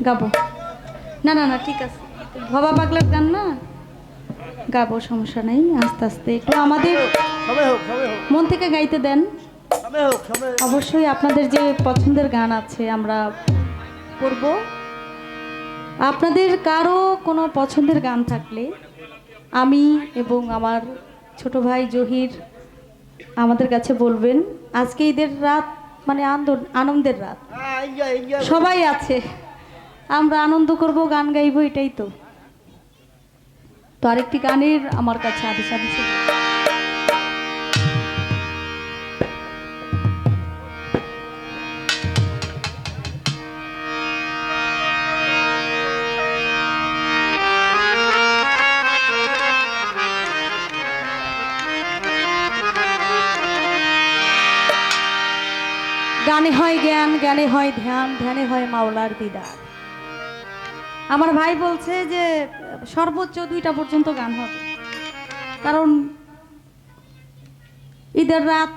গাবো। না না না ঠিক আছে, ভবা পাগলার গান না, গাবো, সমস্যা নেই। আস্তে আস্তে একটু আমাদের মন থেকে গাইতে দেন। অবশ্যই আপনাদের যে পছন্দের গান আছে আমরা করব। আপনাদের কারো কোনো পছন্দের গান থাকলে আমি এবং আমার ছোট ভাই জহির আমাদের কাছে বলবেন। আজকে ঈদের রাত মানে আনন্দের রাত, সবাই আছে, আমরা আনন্দ করব, গান গাইবো, এটাই তো। তো আরেকটি গানের আমার কাছে আদেশ আছে। গানে হয় জ্ঞান, জ্ঞানে হয় ধ্যান, ধ্যানে হয় মাওলার দিদার। আমার ভাই বলছে যে সর্বোচ্চ 2টা পর্যন্ত গান হবে, কারণ ঈদের রাত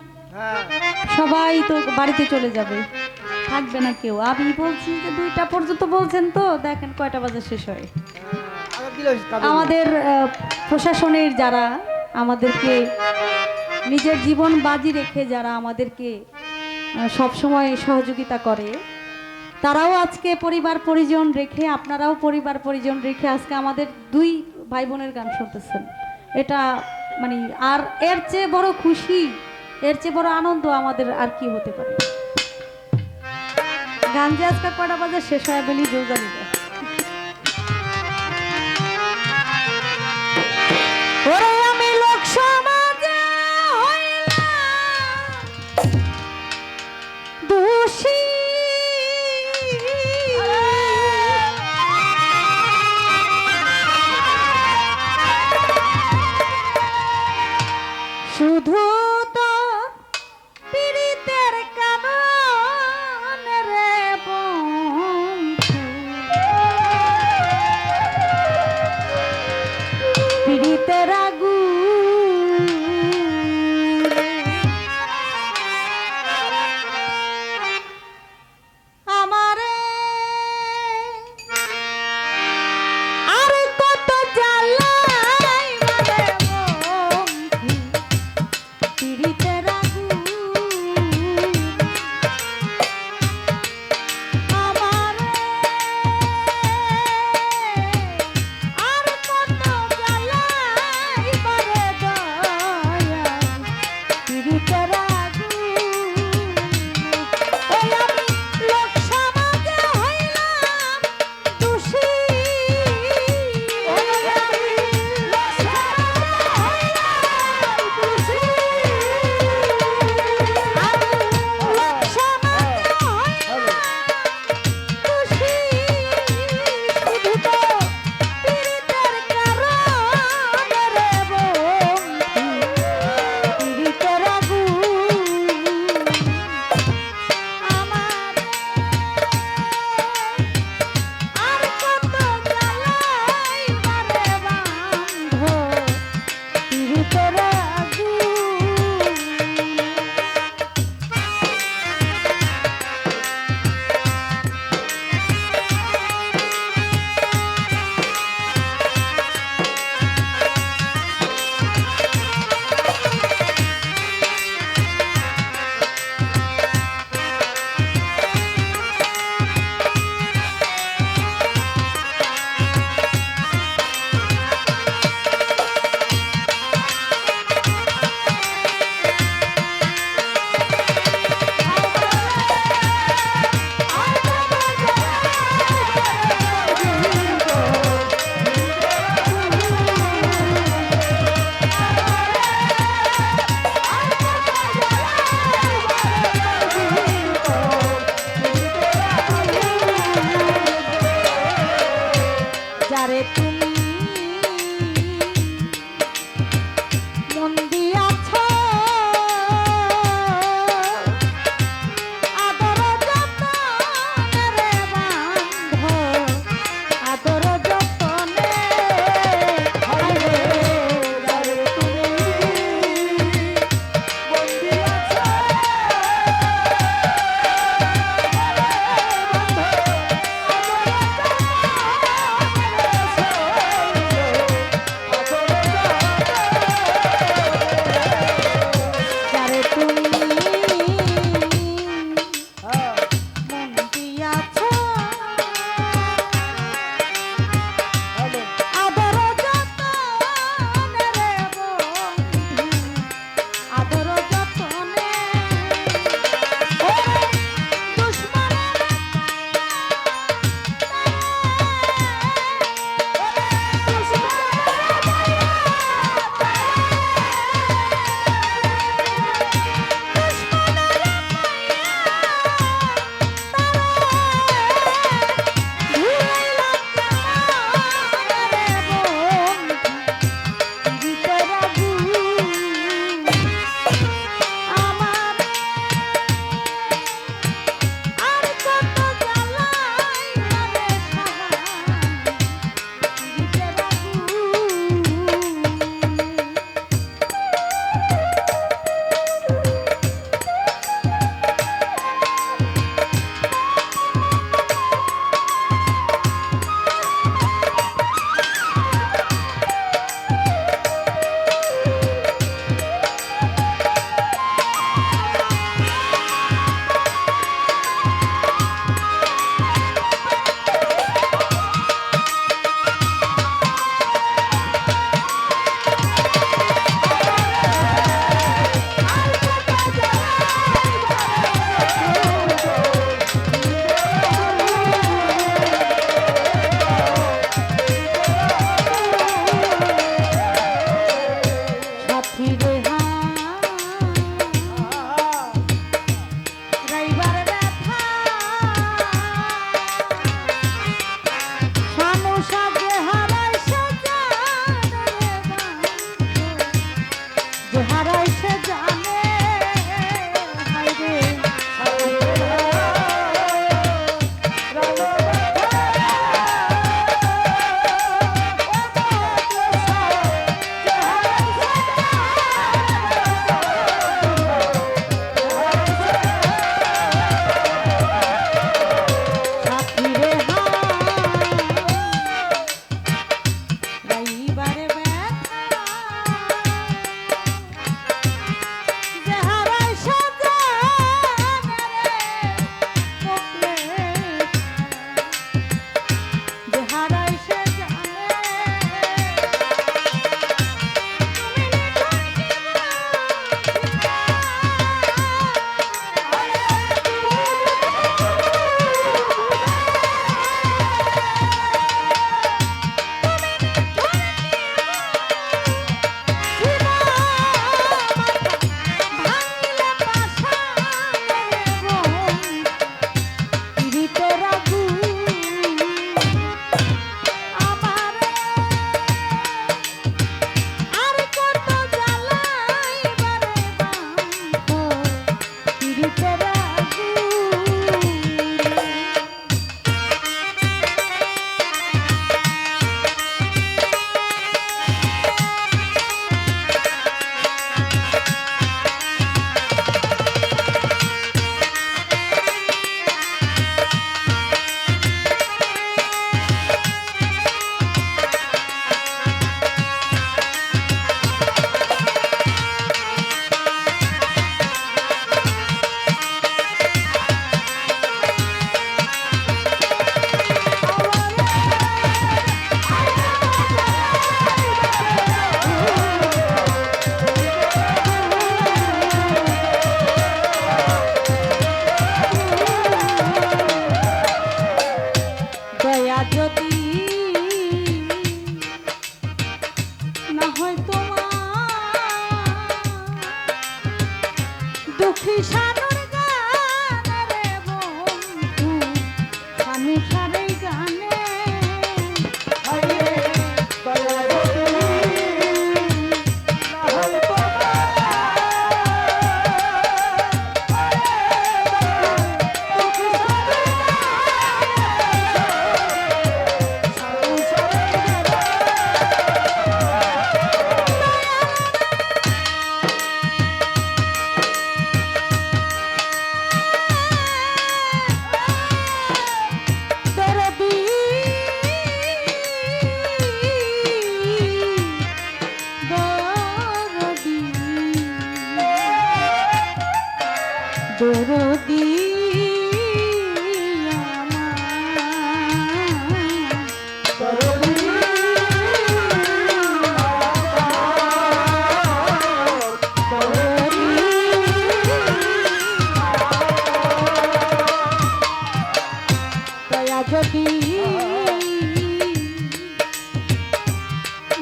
সবাই তো বাড়িতে চলে যাবে, থাকবে না কেউ। আমি বলছি যে 2টা পর্যন্ত বলছেন, তো দেখেন কয়টা বাজে শেষ হয়। আমাদের প্রশাসনের যারা আমাদেরকে নিজের জীবন বাজি রেখে যারা আমাদেরকে সব সময় সহযোগিতা করে, তারাও আজকে পরিবার পরিজন রেখে, আপনারাও পরিবার পরিজন রেখে আজকে আমাদের 2 ভাই বোনের গান শুনতেছেন। এটা মানে আর এর চেয়ে বড় খুশি, এর চেয়ে বড় আনন্দ আমাদের আর কি হতে পারে। গান যে আজকে কয়টা বাজে শেষ হয় বলি কেউ জানি না। ওরে আমি লোক সমাজে হইলাম দোষী, শুধু তো পীড়িতের কারণে রে বন্ধু, পীড়িতের আগুন আমারে আর কত জ্বালাই মানে বন্ধু, পীড়িতের আগুন আমারে আর কত জ্বালাই মানে দয়া, পীড়িতের আগুন। ওই আমি লোক সমাজে হইলাম দোষী, ওই আমি লোক সমাজে হইলাম দোষী, আমি লোক সমাজে হইলাম দোষী, শুধু তো পীড়িতের কারণে রে বন্ধু, পীড়িতের আগুন আমার আর কত জ্বালাই মারে বান্ধ, পীড়িতের আগুন। যারে তুমি মন দিয়াছ আদর যতনে রে বান্ধ, আদর যতনে হইরে, যারে তুমি মন দিয়াছ সংসারে গানে দরদি দয়া যদি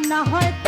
না হয়